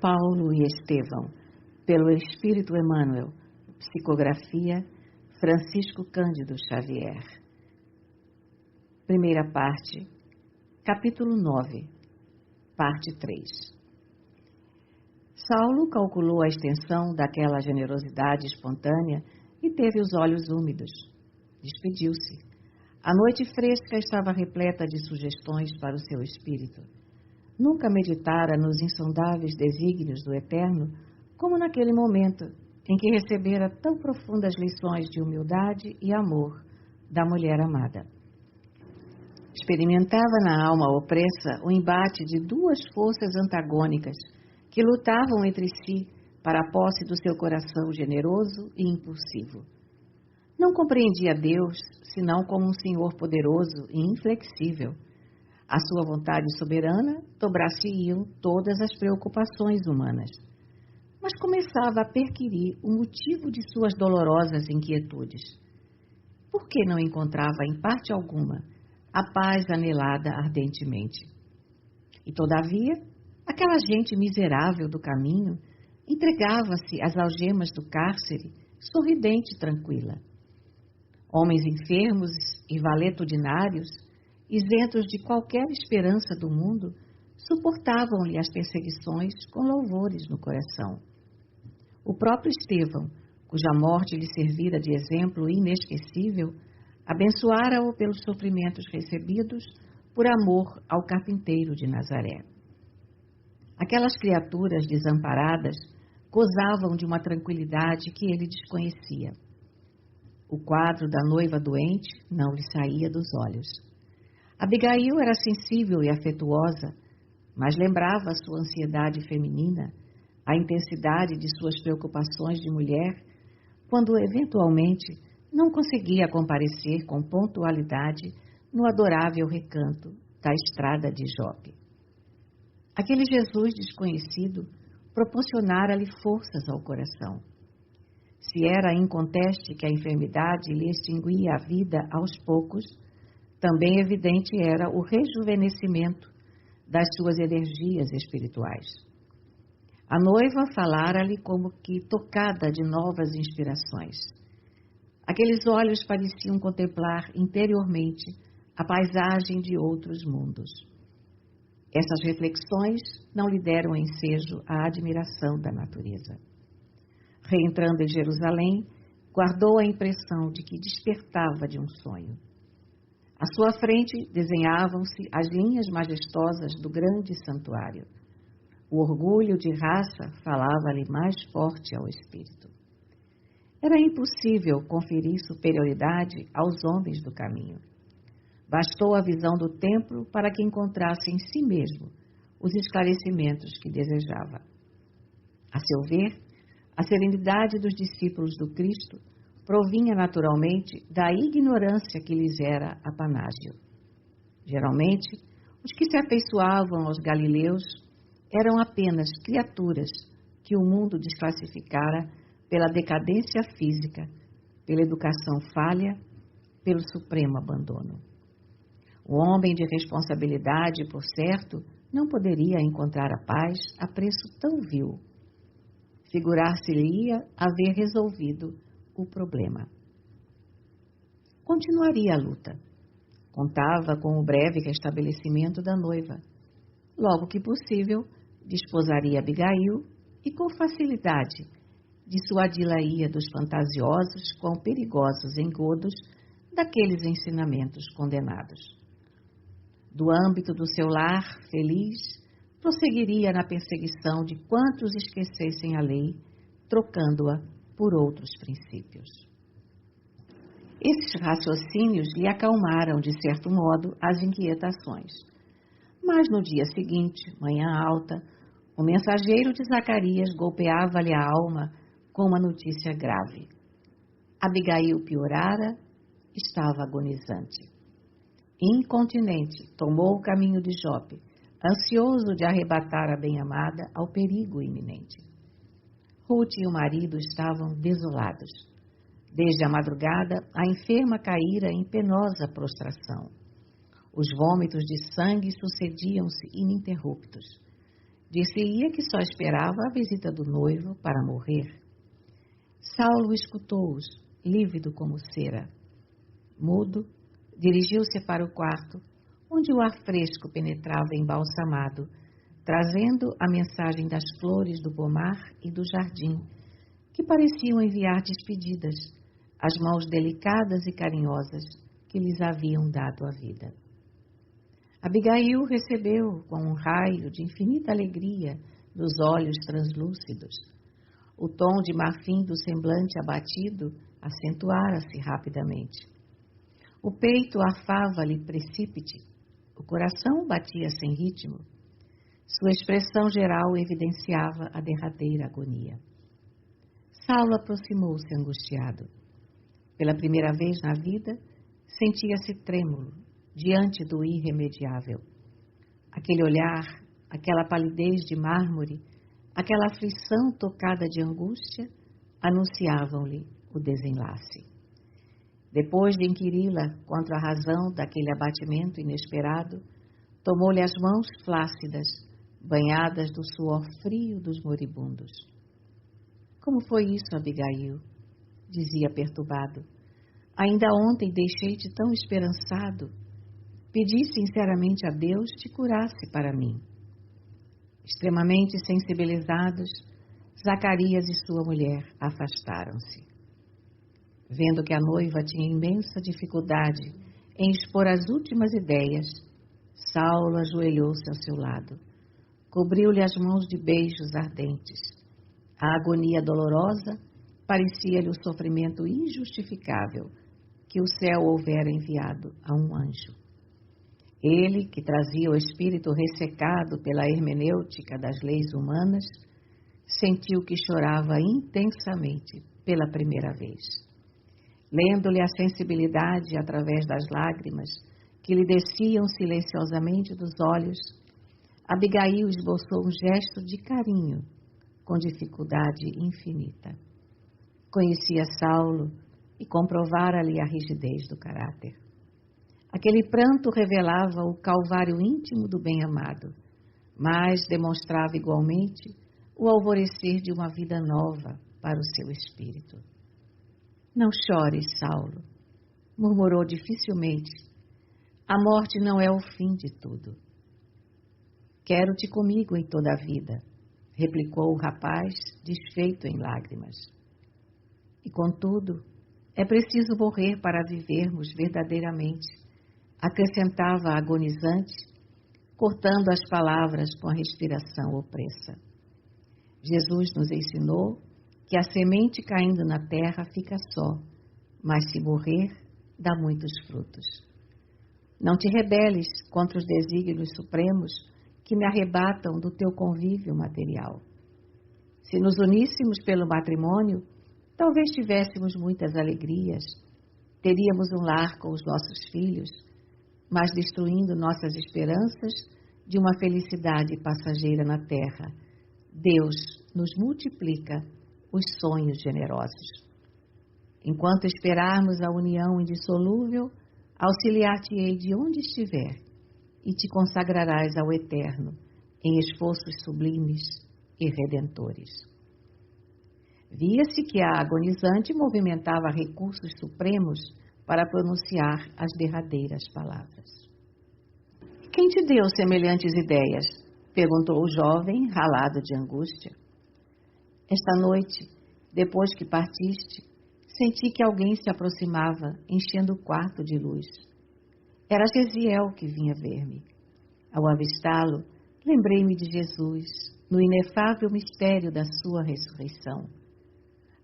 Paulo e Estevão, pelo Espírito Emmanuel. Psicografia, Francisco Cândido Xavier. Primeira parte, capítulo 9, parte 3. Saulo calculou a extensão daquela generosidade espontânea e teve os olhos úmidos. Despediu-se. A noite fresca estava repleta de sugestões para o seu espírito. Nunca meditara nos insondáveis desígnios do Eterno como naquele momento em que recebera tão profundas lições de humildade e amor da mulher amada. Experimentava na alma opressa o embate de duas forças antagônicas que lutavam entre si para a posse do seu coração generoso e impulsivo. Não compreendia Deus senão como um Senhor poderoso e inflexível. À sua vontade soberana dobrar-se-iam todas as preocupações humanas. Mas começava a perquirir o motivo de suas dolorosas inquietudes. Por que não encontrava em parte alguma a paz anelada ardentemente? E todavia, aquela gente miserável do caminho entregava-se às algemas do cárcere, sorridente e tranquila. Homens enfermos e valetudinários, isentos de qualquer esperança do mundo, suportavam-lhe as perseguições com louvores no coração. O próprio Estevão, cuja morte lhe servira de exemplo inesquecível, abençoara-o pelos sofrimentos recebidos por amor ao carpinteiro de Nazaré. Aquelas criaturas desamparadas gozavam de uma tranquilidade que ele desconhecia. O quadro da noiva doente não lhe saía dos olhos. Abigail era sensível e afetuosa, mas lembrava a sua ansiedade feminina, a intensidade de suas preocupações de mulher, quando eventualmente não conseguia comparecer com pontualidade no adorável recanto da estrada de Jope. Aquele Jesus desconhecido proporcionara-lhe forças ao coração. Se era inconteste que a enfermidade lhe extinguia a vida aos poucos, também evidente era o rejuvenescimento das suas energias espirituais. A noiva falara-lhe como que tocada de novas inspirações. Aqueles olhos pareciam contemplar interiormente a paisagem de outros mundos. Essas reflexões não lhe deram ensejo à admiração da natureza. Reentrando em Jerusalém, guardou a impressão de que despertava de um sonho. À sua frente desenhavam-se as linhas majestosas do grande santuário. O orgulho de raça falava-lhe mais forte ao espírito. Era impossível conferir superioridade aos homens do caminho. Bastou a visão do templo para que encontrasse em si mesmo os esclarecimentos que desejava. A seu ver, a serenidade dos discípulos do Cristo provinha naturalmente da ignorância que lhes era apanágio. Geralmente, os que se afeiçoavam aos galileus eram apenas criaturas que o mundo desclassificara pela decadência física, pela educação falha, pelo supremo abandono. O homem de responsabilidade, por certo, não poderia encontrar a paz a preço tão vil. Figurar-se-lhe-ia haver resolvido o problema. Continuaria a luta. Contava com o breve restabelecimento da noiva. Logo que possível, desposaria Abigail e, com facilidade, dissuadi-la-ia dos fantasiosos quão perigosos engodos daqueles ensinamentos condenados. Do âmbito do seu lar feliz, prosseguiria na perseguição de quantos esquecessem a lei, trocando-a por outros princípios. Esses raciocínios lhe acalmaram, de certo modo, as inquietações. Mas no dia seguinte, manhã alta, o mensageiro de Zacarias golpeava-lhe a alma com uma notícia grave. Abigail piorara, estava agonizante. Incontinente, tomou o caminho de Jope, ansioso de arrebatar a bem-amada ao perigo iminente. Ruth e o marido estavam desolados. Desde a madrugada, a enferma caíra em penosa prostração. Os vômitos de sangue sucediam-se ininterruptos. Dir-se-ia que só esperava a visita do noivo para morrer. Saulo escutou-os, lívido como cera. Mudo, dirigiu-se para o quarto, onde o ar fresco penetrava embalsamado, trazendo a mensagem das flores do pomar e do jardim, que pareciam enviar despedidas, as mãos delicadas e carinhosas que lhes haviam dado a vida. Abigail recebeu com um raio de infinita alegria nos olhos translúcidos. O tom de marfim do semblante abatido acentuara-se rapidamente. O peito arfava-lhe precípite, o coração batia sem ritmo. Sua expressão geral evidenciava a derradeira agonia. Saulo aproximou-se angustiado. Pela primeira vez na vida, sentia-se trêmulo diante do irremediável. Aquele olhar, aquela palidez de mármore, aquela aflição tocada de angústia, anunciavam-lhe o desenlace. Depois de inquiri-la quanto à razão daquele abatimento inesperado, tomou-lhe as mãos flácidas, banhadas do suor frio dos moribundos. Como foi isso, Abigail? Dizia perturbado. Ainda ontem deixei-te tão esperançado. Pedi sinceramente a Deus te curasse para mim. Extremamente sensibilizados, Zacarias e sua mulher afastaram-se. Vendo que a noiva tinha imensa dificuldade em expor as últimas ideias, Saulo ajoelhou-se ao seu lado. Cobriu-lhe as mãos de beijos ardentes. A agonia dolorosa parecia-lhe o sofrimento injustificável que o céu houvera enviado a um anjo. Ele, que trazia o espírito ressecado pela hermenêutica das leis humanas, sentiu que chorava intensamente pela primeira vez. Lendo-lhe a sensibilidade através das lágrimas que lhe desciam silenciosamente dos olhos, Abigail esboçou um gesto de carinho, com dificuldade infinita. Conhecia Saulo e comprovara-lhe a rigidez do caráter. Aquele pranto revelava o calvário íntimo do bem-amado, mas demonstrava igualmente o alvorecer de uma vida nova para o seu espírito. Não chores, Saulo, murmurou dificilmente. A morte não é o fim de tudo. Quero-te comigo em toda a vida, replicou o rapaz, desfeito em lágrimas. E contudo, é preciso morrer para vivermos verdadeiramente, acrescentava a agonizante, cortando as palavras com a respiração opressa. Jesus nos ensinou que a semente caindo na terra fica só, mas se morrer, dá muitos frutos. Não te rebeles contra os desígnios supremos que me arrebatam do teu convívio material. Se nos uníssemos pelo matrimônio, talvez tivéssemos muitas alegrias, teríamos um lar com os nossos filhos, mas destruindo nossas esperanças de uma felicidade passageira na terra, Deus nos multiplica os sonhos generosos. Enquanto esperarmos a união indissolúvel, auxiliar-te-ei de onde estiver e te consagrarás ao Eterno em esforços sublimes e redentores. Via-se que a agonizante movimentava recursos supremos para pronunciar as derradeiras palavras. Quem te deu semelhantes ideias? Perguntou o jovem, ralado de angústia. Esta noite, depois que partiste, senti que alguém se aproximava, enchendo o quarto de luz. Era Gesiel que vinha ver-me. Ao avistá-lo, lembrei-me de Jesus, no inefável mistério da sua ressurreição.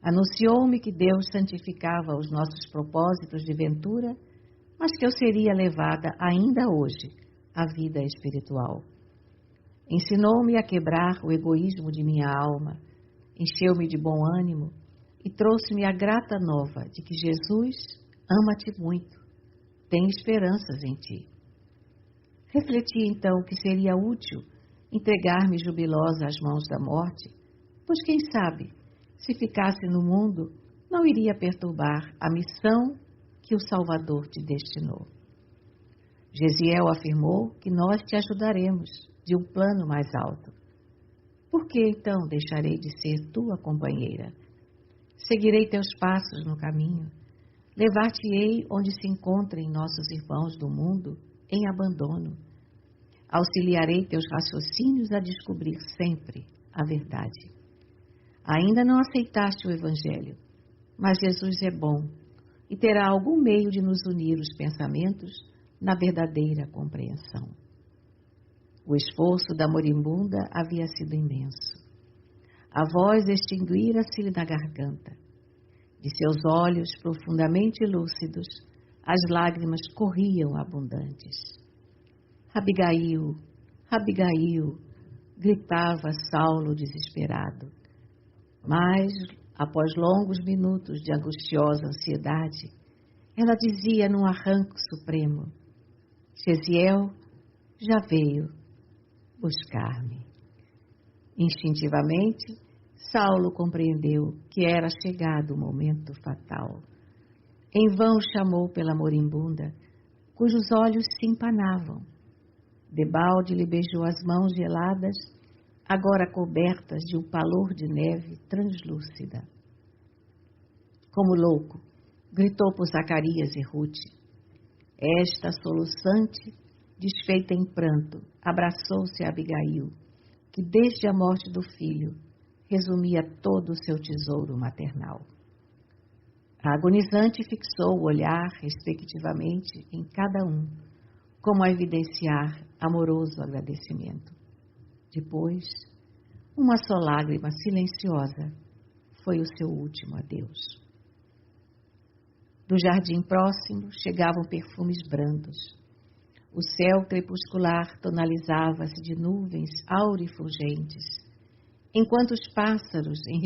Anunciou-me que Deus santificava os nossos propósitos de ventura, mas que eu seria levada ainda hoje à vida espiritual. Ensinou-me a quebrar o egoísmo de minha alma, encheu-me de bom ânimo e trouxe-me a grata nova de que Jesus ama-te muito, tem esperanças em ti. Refleti então que seria útil entregar-me jubilosa às mãos da morte, pois quem sabe, se ficasse no mundo, não iria perturbar a missão que o Salvador te destinou. Gesiel afirmou que nós te ajudaremos de um plano mais alto. Por que então deixarei de ser tua companheira? Seguirei teus passos no caminho, levar-te-ei onde se encontrem nossos irmãos do mundo em abandono. Auxiliarei teus raciocínios a descobrir sempre a verdade. Ainda não aceitaste o Evangelho, mas Jesus é bom e terá algum meio de nos unir os pensamentos na verdadeira compreensão. O esforço da moribunda havia sido imenso. A voz extinguira-se-lhe na garganta. De seus olhos profundamente lúcidos, as lágrimas corriam abundantes. Abigail, Abigail, gritava Saulo desesperado. Mas, após longos minutos de angustiosa ansiedade, ela dizia num arranco supremo: Gesiel já veio buscar-me. Instintivamente, Saulo compreendeu que era chegado o momento fatal. Em vão chamou pela moribunda, cujos olhos se empanavam. Debalde lhe beijou as mãos geladas, agora cobertas de um palor de neve translúcida. Como louco, gritou por Zacarias e Ruth. Esta, soluçante, desfeita em pranto, abraçou-se a Abigail, que desde a morte do filho resumia todo o seu tesouro maternal. A agonizante fixou o olhar, respectivamente, em cada um, como a evidenciar amoroso agradecimento. Depois, uma só lágrima silenciosa foi o seu último adeus. Do jardim próximo chegavam perfumes brandos. O céu crepuscular tonalizava-se de nuvens aurifulgentes, enquanto os pássaros, em